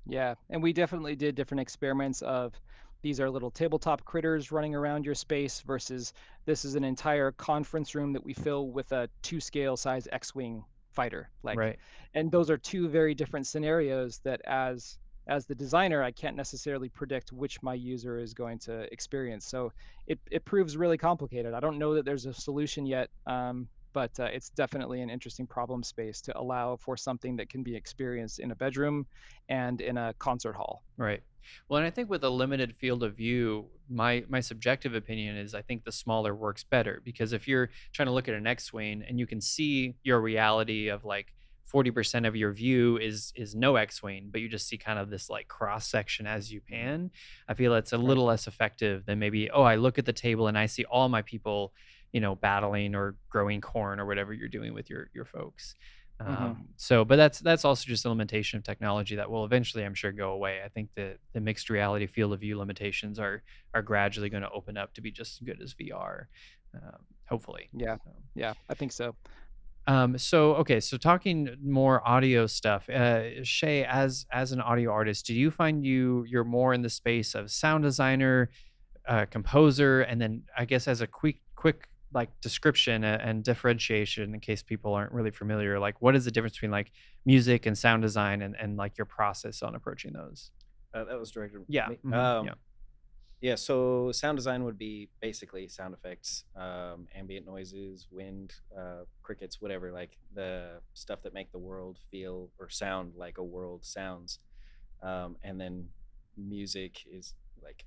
Yeah, and we definitely did different experiments of these are little tabletop critters running around your space versus this is an entire conference room that we fill with a two-scale size X-wing fighter. Like, Right. and those are two very different scenarios that as the designer, I can't necessarily predict which my user is going to experience. So it proves really complicated. I don't know that there's a solution yet, but it's definitely an interesting problem space to allow for something that can be experienced in a bedroom and in a concert hall. Right. Well, and I think with a limited field of view, my subjective opinion is I think the smaller works better because if you're trying to look at an X-wing and you can see your reality of like 40% of your view is no X-wing, but you just see kind of this like cross section as you Mhm. pan, I feel it's a Right. little less effective than maybe, oh, I look at the table and I see all my people, battling or growing corn or whatever you're doing with your folks. Hmm. But that's also just a limitation of technology that will eventually, I'm sure, go away. I think the mixed reality field of view limitations are gradually going to open up to be just as good as VR, hopefully. Yeah. So, Yeah. I think so. okay, so talking more audio stuff, Shay, as an audio artist, do you find you're more in the space of sound designer, composer, and then I guess as a quick like description and differentiation in case people aren't really familiar, like what is the difference between like music and sound design and like your process on approaching those? That was directed at Yeah. me. Yeah. Yeah, so sound design would be basically sound effects, ambient noises, wind, crickets, whatever, like the stuff that make the world feel or sound like a world sounds. And then music is like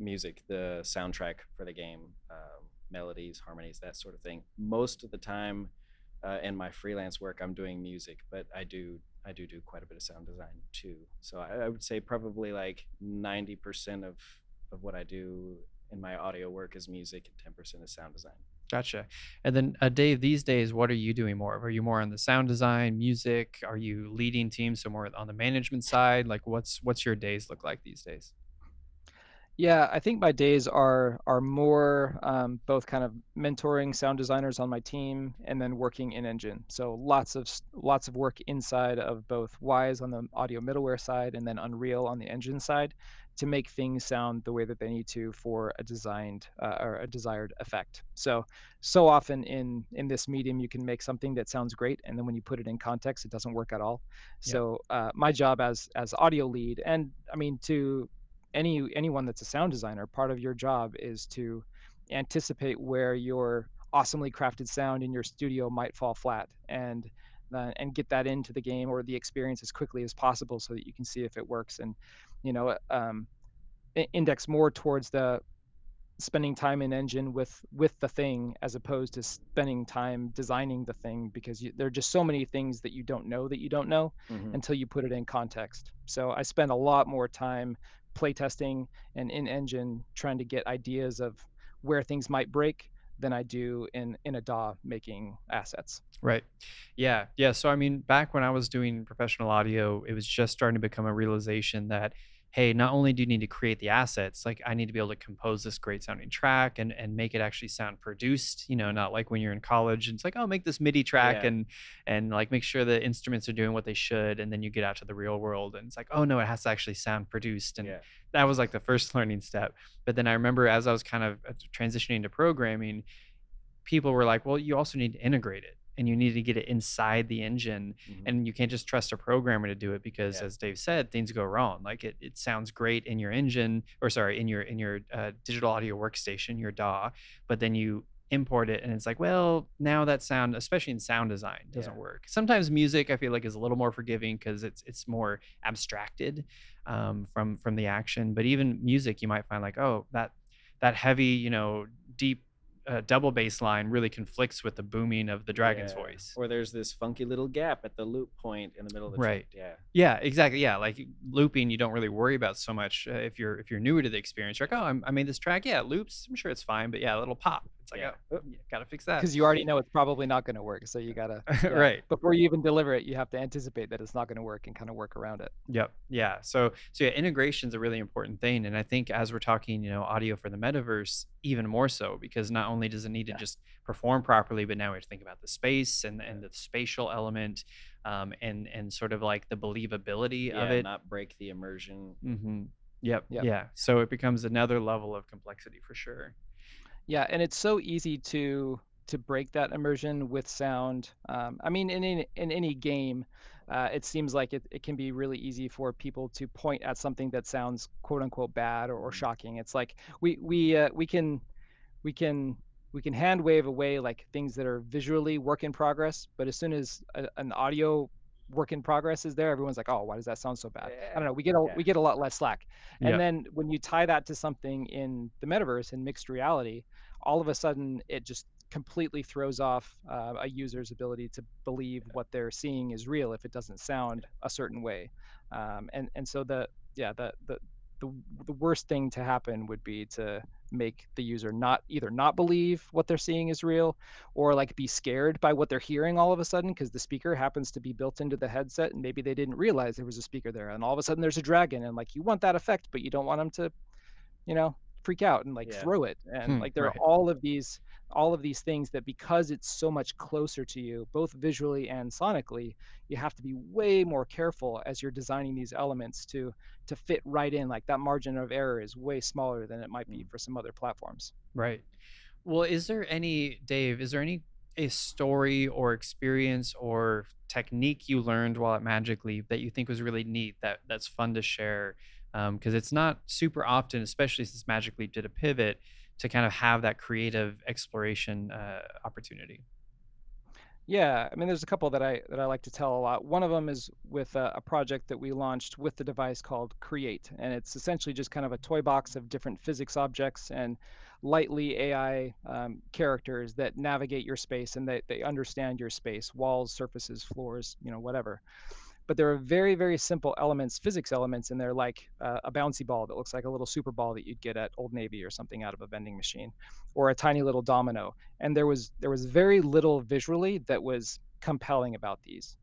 music, the soundtrack for the game, melodies, harmonies, that sort of thing. Most of the time, in my freelance work, I'm doing music, but I do quite a bit of sound design too. So I would say probably like 90% of what I do in my audio work is music and 10% is sound design. Gotcha. And then Dave, these days, what are you doing more of? Are you more on the sound design, music? Are you leading teams, so more on the management side? Like what's your days look like these days? Yeah, I think my days are more both kind of mentoring sound designers on my team and then working in engine. So lots of work inside of both Wise on the audio middleware side and then Unreal on the engine side to make things sound the way that they need to for a designed or a desired effect. So often in this medium you can make something that sounds great and then when you put it in context it doesn't work at all. Yep. So my job as audio lead, and I mean to anyone that's a sound designer, part of your job is to anticipate where your awesomely crafted sound in your studio might fall flat and get that into the game or the experience as quickly as possible so that you can see if it works and you know index more towards the spending time in engine with the thing as opposed to spending time designing the thing because there are just so many things that you don't know Hmm. until you put it in context. So I spend a lot more time playtesting and in engine trying to get ideas of where things might break than I do in a DAW making assets. Right. Yeah. Yeah. So, I mean, back when I was doing professional audio, it was just starting to become a realization that, hey, not only do you need to create the assets, like I need to be able to compose this great sounding track and make it actually sound produced, not like when you're in college and it's like, oh, make this MIDI track Yeah, and like make sure the instruments are doing what they should. And then you get out to the real world and it's like, oh no, it has to actually sound produced. And yeah, that was like the first learning step. But then I remember as I was kind of transitioning to programming, people were like, well, you also need to integrate it and you need to get it inside the engine. hmm, And you can't just trust a programmer to do it because, yeah, as Dave said, things go wrong. Like it sounds great in your engine, or sorry, in your digital audio workstation, your DAW, but then you import it and it's like, well, now that sound, especially in sound design, doesn't yeah, work. Sometimes music I feel like is a little more forgiving because it's more abstracted from the action. But even music, you might find like, oh, that heavy, deep double bass line really conflicts with the booming of the dragon's yeah. voice. Or there's this funky little gap at the loop point in the middle of the track. Right. Yeah, Yeah, exactly. Yeah, like looping, you don't really worry about so much if you're newer to the experience. You're like, oh, I made this track. Yeah, it loops. I'm sure it's fine, but yeah, a little pop. It's like, yeah, oh, yeah, gotta fix that. Because you already know it's probably not going to work. So you gotta, yeah, Right. before you even deliver it, you have to anticipate that it's not going to work and kind of work around it. Yep. Yeah. So yeah, integration is a really important thing, and I think as we're talking, audio for the metaverse, even more so because not only does it need to Yeah. just perform properly, but now we have to think about the space and the spatial element, and sort of like the believability of yeah. it. Not break the immersion. Hmm. Yep. Yep. Yeah. So it becomes another level of complexity for sure. Yeah, and it's so easy to break that immersion with sound. I mean, in any game, it seems like it can be really easy for people to point at something that sounds quote unquote bad or Mhm. shocking. It's like we can we can hand wave away like things that are visually work in progress, but as soon as an audio work in progress is there, everyone's like, oh, why does that sound so bad? I don't Yeah, know. yeah, We get a lot less slack. And Yep. then when you tie that to something in the metaverse and mixed reality, all of a sudden it just completely throws off a user's ability to believe what they're seeing is real if it doesn't sound a certain way. And so yeah the the worst thing to happen would be to make the user not either not believe what they're seeing is real or like be scared by what they're hearing all of a sudden because the speaker happens to be built into the headset and maybe they didn't realize there was a speaker there and all of a sudden there's a dragon and like you want that effect but you don't want them to you know, freak out and like yeah, throw it. And Hmm, like there are right. all of these things that because it's so much closer to you, both visually and sonically, you have to be way more careful as you're designing these elements to fit right in. Like that margin of error is way smaller than it might be mm. for some other platforms. Right. Well, Dave, is there any a story or experience or technique you learned while at Magic Leap that you think was really neat that's fun to share? Because it's not super often, especially since Magic Leap did a pivot to kind of have that creative exploration opportunity. Yeah, I mean, there's a couple that I like to tell a lot. One of them is with a project that we launched with the device called Create, and it's essentially just kind of a toy box of different physics objects and lightly AI characters that navigate your space and they understand your space, walls, surfaces, floors, whatever. But there are very, very simple elements, physics elements in there, like a bouncy ball that looks like a little super ball that you'd get at Old Navy or something out of a vending machine, or a tiny little domino. And there was very little visually that was compelling about these.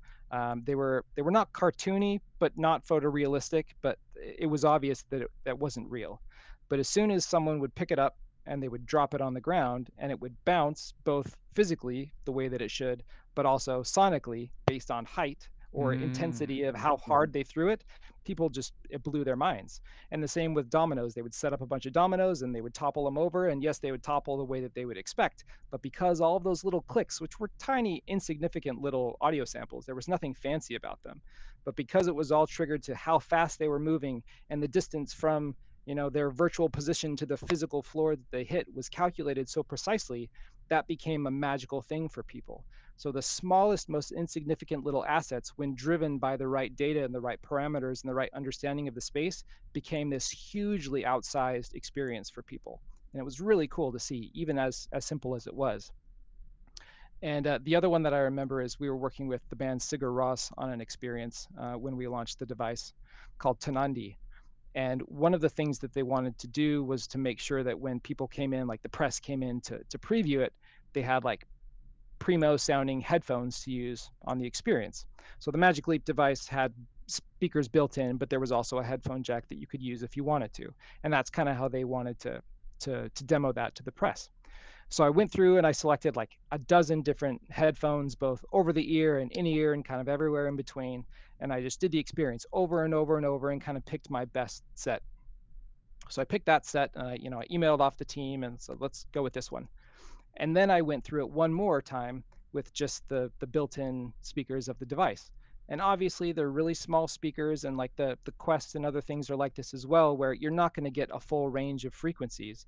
They were not cartoony, but not photorealistic. But it was obvious that that wasn't real. But as soon as someone would pick it up and they would drop it on the ground, and it would bounce both physically the way that it should, but also sonically based on height or Mm. intensity of how hard they threw it, people just, it blew their minds. And the same with dominoes. They would set up a bunch of dominoes and they would topple them over. And yes, they would topple the way that they would expect. But because all of those little clicks, which were tiny, insignificant little audio samples, there was nothing fancy about them. But because it was all triggered to how fast they were moving and the distance from, their virtual position to the physical floor that they hit was calculated so precisely, that became a magical thing for people. So the smallest, most insignificant little assets, when driven by the right data and the right parameters and the right understanding of the space, became this hugely outsized experience for people. And it was really cool to see, even as simple as it was. And the other one that I remember is we were working with the band Sigur Rós on an experience when we launched the device called Tanandi. And one of the things that they wanted to do was to make sure that when people came in, like the press came in to preview it, they had like primo sounding headphones to use on the experience. So the Magic Leap device had speakers built in, but there was also a headphone jack that you could use if you wanted to. And that's kind of how they wanted to demo that to the press. So I went through and I selected like a dozen different headphones, both over the ear and in ear and kind of everywhere in between. And I just did the experience over and over and over and kind of picked my best set. So I picked that set, and I emailed off the team and said, let's go with this one. And then I went through it one more time with just the built-in speakers of the device. And obviously they're really small speakers, and like the Quest and other things are like this as well, where you're not going to get a full range of frequencies.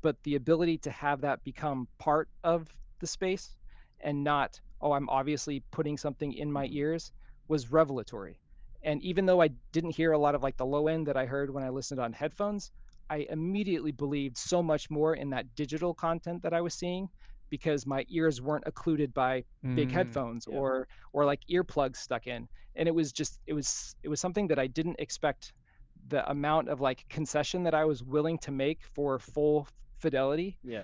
But the ability to have that become part of the space and not, oh, I'm obviously putting something in my ears, was revelatory. And even though I didn't hear a lot of like the low end that I heard when I listened on headphones, I immediately believed so much more in that digital content that I was seeing, because my ears weren't occluded by big Mm. headphones Yeah. or like earplugs stuck in. And it was just, it was something that I didn't expect, the amount of like concession that I was willing to make for full fidelity, Yeah.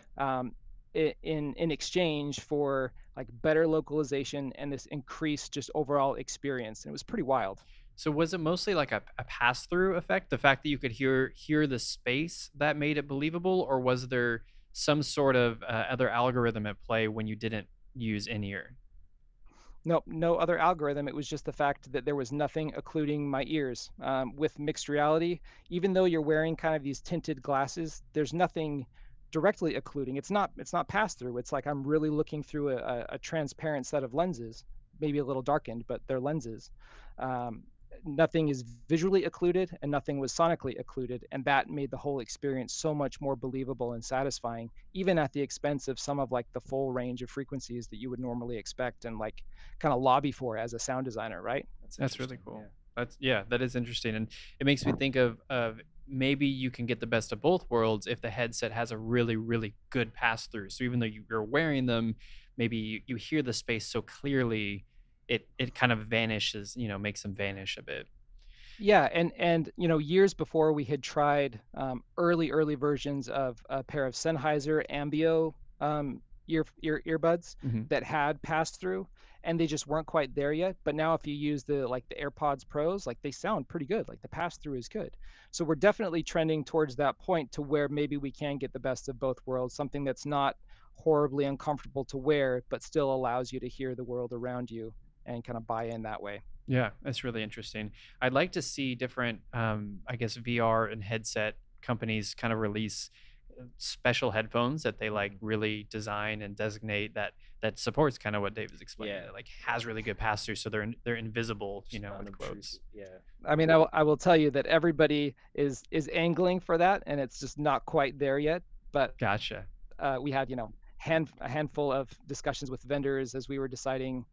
in exchange for like better localization and this increased just overall experience. And it was pretty wild. So was it mostly like a pass through effect, the fact that you could hear the space that made it believable, or was there some sort of other algorithm at play when you didn't use in ear? Nope, no other algorithm. It was just the fact that there was nothing occluding my ears. With mixed reality, even though you're wearing kind of these tinted glasses, there's nothing directly occluding. It's not pass through. It's like I'm really looking through a transparent set of lenses, maybe a little darkened, but they're lenses. Um, Nothing is visually occluded and nothing was sonically occluded, and that made the whole experience so much more believable and satisfying, even at the expense of some of like the full range of frequencies that you would normally expect and like kind of lobby for as a sound designer, right? That's That's really interesting. cool. Yeah. That is interesting, and it makes me think of maybe you can get the best of both worlds if the headset has a really good pass through. So even though you're wearing them, maybe you hear the space so clearly, it kind of vanishes, makes them vanish a bit. Yeah, and years before we had tried early versions of a pair of Sennheiser Ambio earbuds Hmm. that had passed through, and they just weren't quite there yet. But now, if you use the AirPods Pros, like they sound pretty good. Like the pass through is good. So we're definitely trending towards that point to where maybe we can get the best of both worlds, something that's not horribly uncomfortable to wear, but still allows you to hear the world around you and kind of buy in that way. Yeah, that's really interesting. I'd like to see different, I guess, VR and headset companies kind of release special headphones that they like Mhm. really design and designate that supports kind of what Dave is explaining. Yeah. That like has really good pass through, so they're invisible, Just with quotes. unobtrusive. Yeah. I mean, I will tell you that everybody is angling for that, and it's just not quite there yet. But Gotcha. we had a handful of discussions with vendors as we were deciding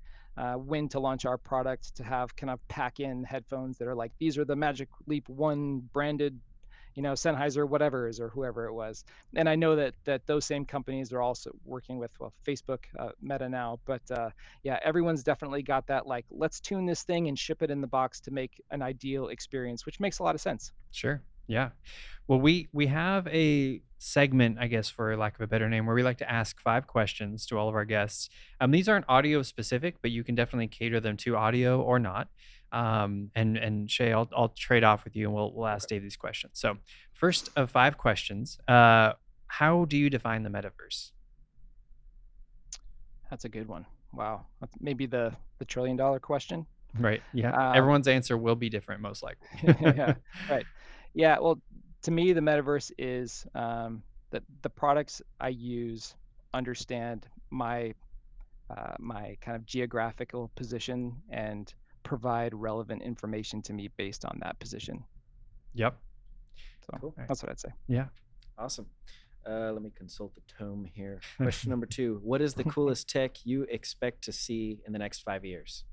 when to launch our product, to have kind of pack in headphones that are like, these are the Magic Leap One branded, Sennheiser whatever's or whoever it was. And I know that those same companies are also working with, well, Facebook, Meta now, but yeah, everyone's definitely got that like, let's tune this thing and ship it in the box to make an ideal experience, which makes a lot of sense. Sure. Yeah. Well, we have a segment, I guess, for lack of a better name, where we like to ask 5 questions to all of our guests. These aren't audio specific, but you can definitely cater them to audio or not. And Shay, I'll trade off with you, and we'll Okay. ask Dave these questions. So, first of 5 questions, how do you define the metaverse? That's a good one. Wow. That's maybe the $1 trillion question. Right? Yeah. Um, Everyone's answer will be different, most likely. yeah, right. Yeah, well, to me, the metaverse is that the products I use understand my kind of geographical position and provide relevant information to me based on that position. Yep. So Cool. Right. that's what I'd say. Yeah. Awesome. Let me consult the tome here. Question number 2. What is the coolest tech you expect to see in the next 5 years?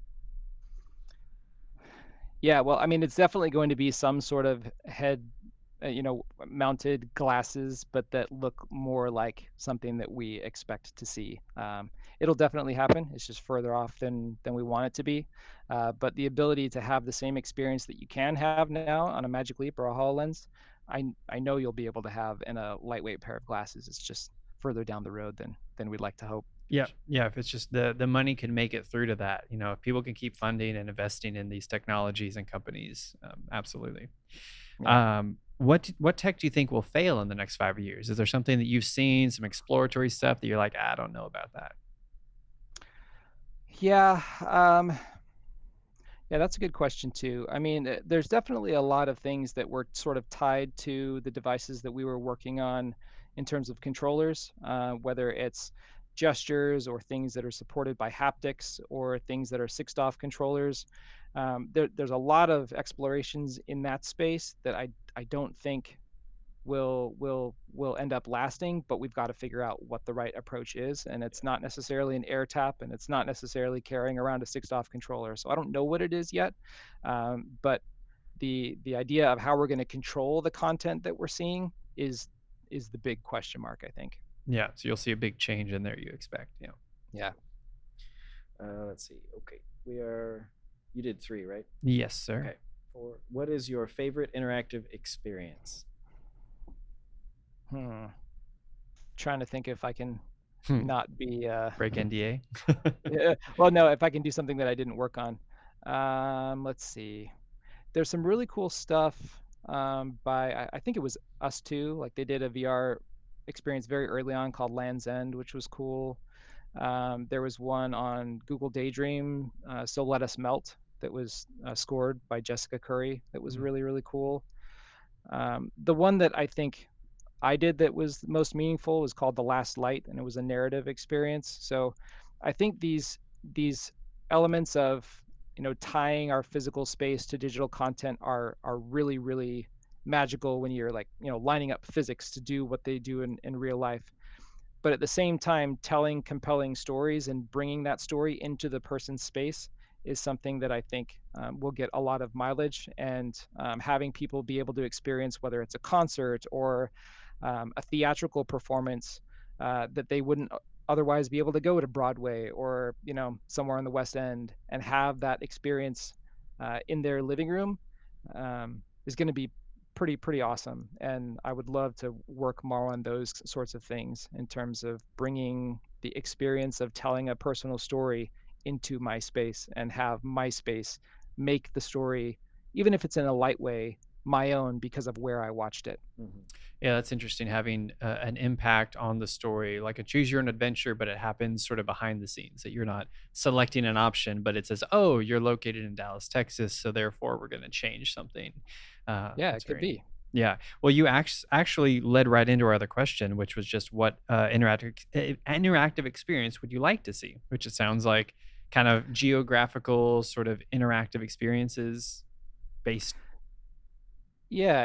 Yeah, well, I mean, it's definitely going to be some sort of mounted glasses, but that look more like something that we expect to see. It'll definitely happen. It's just further off than we want it to be. But the ability to have the same experience that you can have now on a Magic Leap or a HoloLens, I know you'll be able to have in a lightweight pair of glasses. It's just further down the road than we'd like to hope. Yeah, yeah. If it's just the money can make it through to that, if people can keep funding and investing in these technologies and companies, absolutely. Yeah. What tech do you think will fail in the next 5 years? Is there something that you've seen, some exploratory stuff that you're like, I don't know about that? Yeah. Yeah, that's a good question too. I mean, there's definitely a lot of things that were sort of tied to the devices that we were working on in terms of controllers, whether it's gestures or things that are supported by haptics or things that are six-off controllers. There's a lot of explorations in that space that I don't think will end up lasting, but we've got to figure out what the right approach is, and it's not necessarily an air tap, and it's not necessarily carrying around a six-off controller. So I don't know what it is yet, but the idea of how we're going to control the content that we're seeing is the big question mark, I think. Yeah, so you'll see a big change in there, you expect. Yeah. Yeah. Let's see. Okay. You did 3, right? Yes, sir. Okay. 4. What is your favorite interactive experience? Trying to think if I can Hmm. not be Break NDA. yeah, well, no, if I can do something that I didn't work on. Let's see. There's some really cool stuff by I think it was Us Two. Like they did a VR experience very early on called Land's End, which was cool. There was one on Google Daydream, So Let Us Melt, that was scored by Jessica Curry. That was Mhm. really really cool. The one that I think I did that was most meaningful was called The Last Light, and it was a narrative experience. So I think these elements of tying our physical space to digital content are really really magical when you're like lining up physics to do what they do in real life, but at the same time telling compelling stories and bringing that story into the person's space is something that I think will get a lot of mileage, and having people be able to experience whether it's a concert or a theatrical performance that they wouldn't otherwise be able to go to Broadway or somewhere on the West End and have that experience in their living room is going to be pretty awesome. And I would love to work more on those sorts of things in terms of bringing the experience of telling a personal story into my space and have my space make the story, even if it's in a light way, my own because of where I watched it. Mm-hmm. Yeah, that's interesting. Having an impact on the story, like a choose your own adventure, but it happens sort of behind the scenes. That you're not selecting an option, but it says, "Oh, you're located in Dallas, Texas, so therefore we're going to change something." Yeah, That's it could very neat. be. Yeah. Well, you actually led right into our other question, which was just what interactive experience would you like to see? Which it sounds like kind of geographical sort of interactive experiences based. Yeah.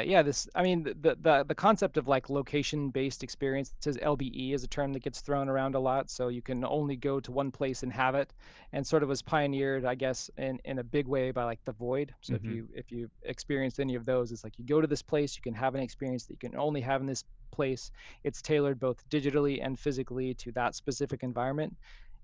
I mean, the concept of like location-based experiences, LBE is a term that gets thrown around a lot. So you can only go to one place and have it, and sort of was pioneered, I guess, in a big way by like the Void. So if Hmm. you experienced any of those, it's like you go to this place, you can have an experience that you can only have in this place. It's tailored both digitally and physically to that specific environment.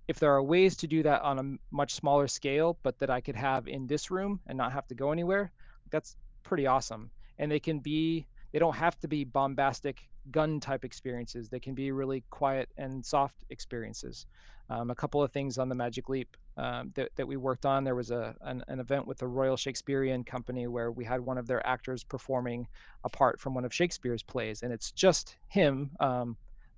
If there are ways to do that on a much smaller scale, but that I could have in this room and not have to go anywhere, that's pretty awesome. And they don't have to be bombastic gun type experiences. They can be really quiet and soft experiences. A couple of things on the Magic Leap. that we worked on. There was an event with the Royal Shakespearean Company where we had one of their actors performing a part from one of Shakespeare's plays, and it's just him,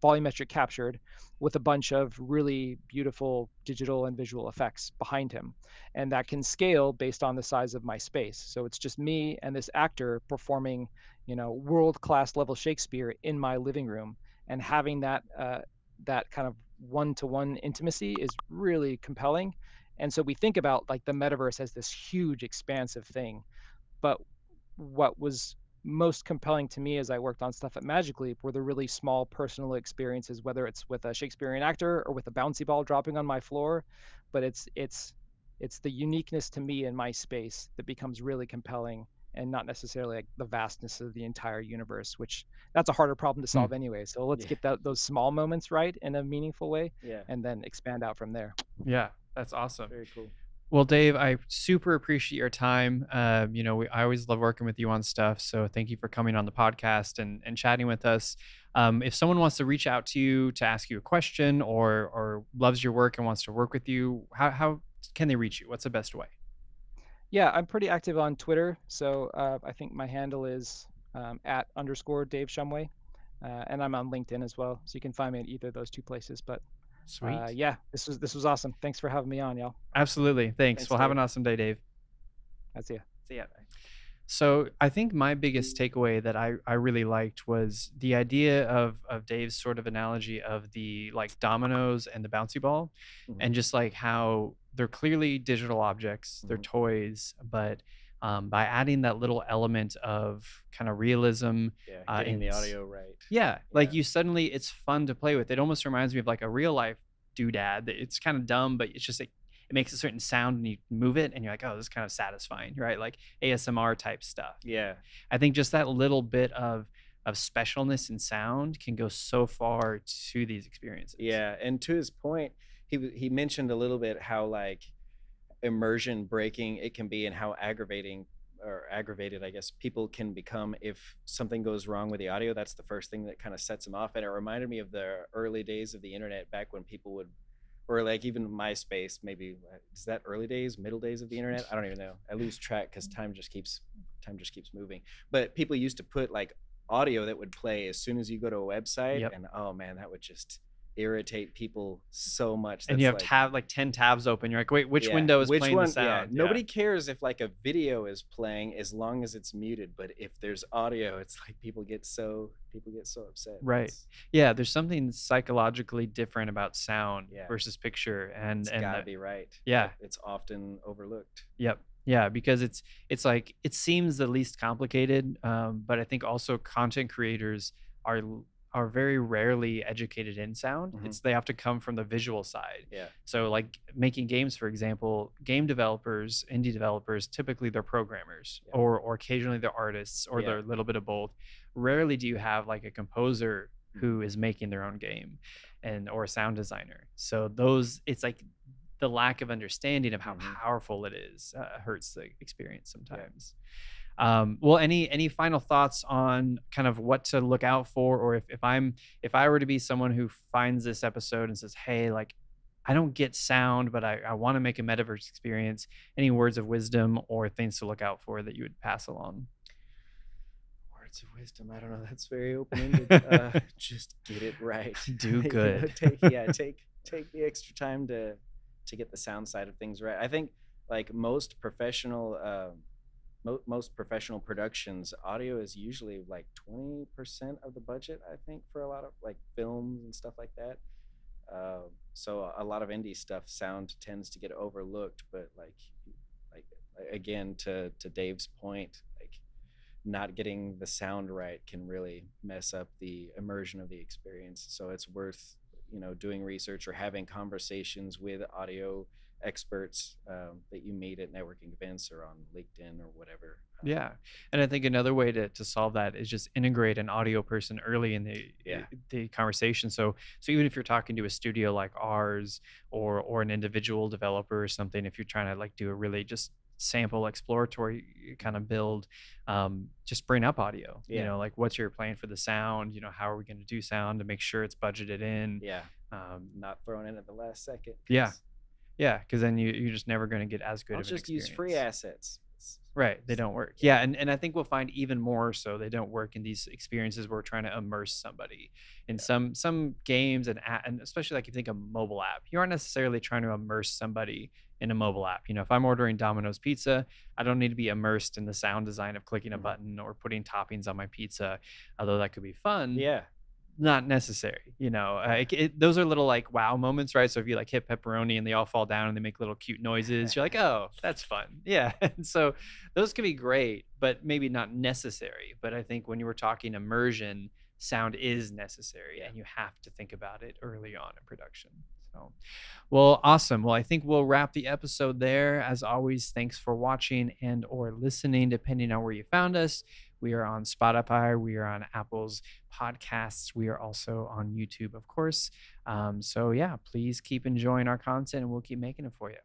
volumetric captured, with a bunch of really beautiful digital and visual effects behind him, and that can scale based on the size of my space. So it's just me and this actor performing, world class level Shakespeare in my living room, and having that kind of one-to-one intimacy is really compelling. And so we think about like the metaverse as this huge expansive thing, but what was most compelling to me as I worked on stuff at Magic Leap were the really small personal experiences, whether it's with a Shakespearean actor or with a bouncy ball dropping on my floor. But it's the uniqueness to me in my space that becomes really compelling, and not necessarily like the vastness of the entire universe, which that's a harder problem to solve anyway. So let's Yeah. get those small moments right in a meaningful way, Yeah. and then expand out from there. Yeah, that's awesome. Very cool. Well, Dave, I super appreciate your time. I always love working with you on stuff. So thank you for coming on the podcast and chatting with us. If someone wants to reach out to you to ask you a question, or loves your work and wants to work with you, how can they reach you? What's the best way? Yeah, I'm pretty active on Twitter. So I think my handle is @_ Dave Shumway. And I'm on LinkedIn as well. So you can find me at either of those two places. But Sweet. yeah, this was awesome. Thanks for having me on, y'all. Absolutely. Thanks. Thanks, Well, have Dave. an awesome day, Dave. That's you. See ya. So I think my biggest takeaway that I really liked was the idea of Dave's sort of analogy of the like dominoes and the bouncy ball, and just like how they're clearly digital objects, they're toys, but by adding that little element of kind of realism, Yeah. Getting the and audio right. yeah, like Yeah. you suddenly it's fun to play with. It almost reminds me of like a real life doodad. It's kind of dumb, but it's just like it makes a certain sound and you move it and you're like, oh, this is kind of satisfying, right? Like ASMR type stuff. Yeah. I think just that little bit of specialness in sound can go so far to these experiences. Yeah. And to his point, he mentioned a little bit how like immersion breaking it can be, and how aggravated, I guess, people can become if something goes wrong with the audio. That's the first thing that kind of sets them off. And it reminded me of the early days of the internet, back when people would, or like even MySpace, maybe. Is that early days, middle days of the internet? I don't even know. I lose track because time just keeps moving. But people used to put like audio that would play as soon as you go to a website. Yep. And oh man, that would just irritate people so much. And you have like 10 tabs open. You're like, wait, which yeah, window is which playing one? the sound? Yeah. Nobody cares if like a video is playing as long as it's muted, but if there's audio, it's like people get so upset. Right. It's Yeah, there's something psychologically different about sound Yeah. versus picture, and gotta that- be right. yeah. It's often overlooked. Yep. Yeah, because it's like it seems the least complicated, but I think also content creators are very rarely educated in sound. They have to come from the visual side. Yeah. So like making games, for example, game developers, indie developers, typically they're programmers, Yeah. or occasionally they're artists, or Yeah. they're a little bit of both. Rarely do you have like a composer who is making their own game, or a sound designer. So it's like the lack of understanding of how powerful it is hurts the experience sometimes. Well, any final thoughts on kind of what to look out for, or if I were to be someone who finds this episode and says, hey, like I don't get sound, but I want to make a metaverse experience, any words of wisdom or things to look out for that you would pass along? Words of wisdom. I don't know. That's very open-ended. Just get it right. Do You know, good. take the extra time to get the sound side of things right. I think like most professional productions, audio is usually like 20% of the budget, I think, for a lot of like films and stuff like that. So a lot of indie stuff, sound tends to get overlooked, but like again, to Dave's point, like not getting the sound right can really mess up the immersion of the experience. So it's worth doing research or having conversations with audio experts that you meet at networking events or on LinkedIn or whatever. Yeah, and I think another way to solve that is just integrate an audio person early in the conversation. So even if you're talking to a studio like ours, or an individual developer or something, if you're trying to like do a really just sample exploratory kind of build, just bring up audio. Yeah. Like what's your plan for the sound? How are we going to do sound to make sure it's budgeted in? Yeah. Not thrown in at the last second. Yeah. Yeah, because then you're just never going to get as good I'll of an just use free experience. assets. Right, they don't work. Yeah, and I think we'll find even more so they don't work in these experiences where we're trying to immerse somebody. In Yeah. some games and especially like if you think of mobile app, you aren't necessarily trying to immerse somebody in a mobile app. If I'm ordering Domino's pizza, I don't need to be immersed in the sound design of clicking a Mhm. button or putting toppings on my pizza, although that could be fun. Yeah. Not necessary, those are little like wow moments, right? So if you like hit pepperoni and they all fall down and they make little cute noises, you're like, oh, that's fun. Yeah. And so those can be great, but maybe not necessary. But I think when you were talking immersion, sound is necessary Yeah. and you have to think about it early on in production. So, well, awesome. Well, I think we'll wrap the episode there. As always, thanks for watching and or listening, depending on where you found us. We are on Spotify. We are on Apple's podcasts. We are also on YouTube, of course. So yeah, please keep enjoying our content and we'll keep making it for you.